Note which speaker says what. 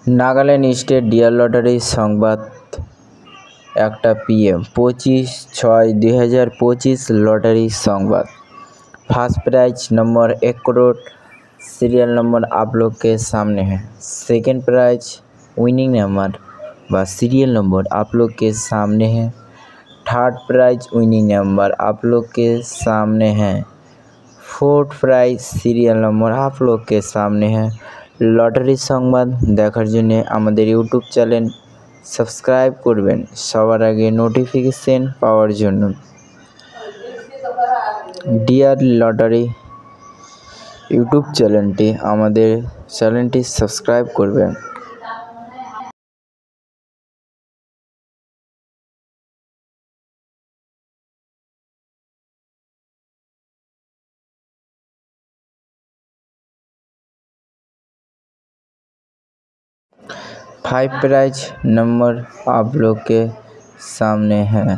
Speaker 1: Nagaland state dear lottery Sambad 1टा PM 25/6/2025 lottery Sambad. First prize number 1 crore. Serial number आप लोग के सामने है। सेकंड प्राइज विनिंग नंबर व सीरियल नंबर आप लोग के सामने है। थर्ड प्राइज विनिंग नंबर आप लोग के सामने है। फोर्थ प्राइज सीरियल नंबर आप लोग के सामने है। लटारी संबाद देखार जन्य आमादेर यूट्यूब चैनल सबस्क्राइब करबेन सबार आगे नोटिफिकेशन पाওয়ার जन्य। डियर लटारी यूट्यूब चैनलटी आमादेर चैनलटी सबस्क्राइब करबेन। 5 प्राइज नंबर आप लोग के सामने है।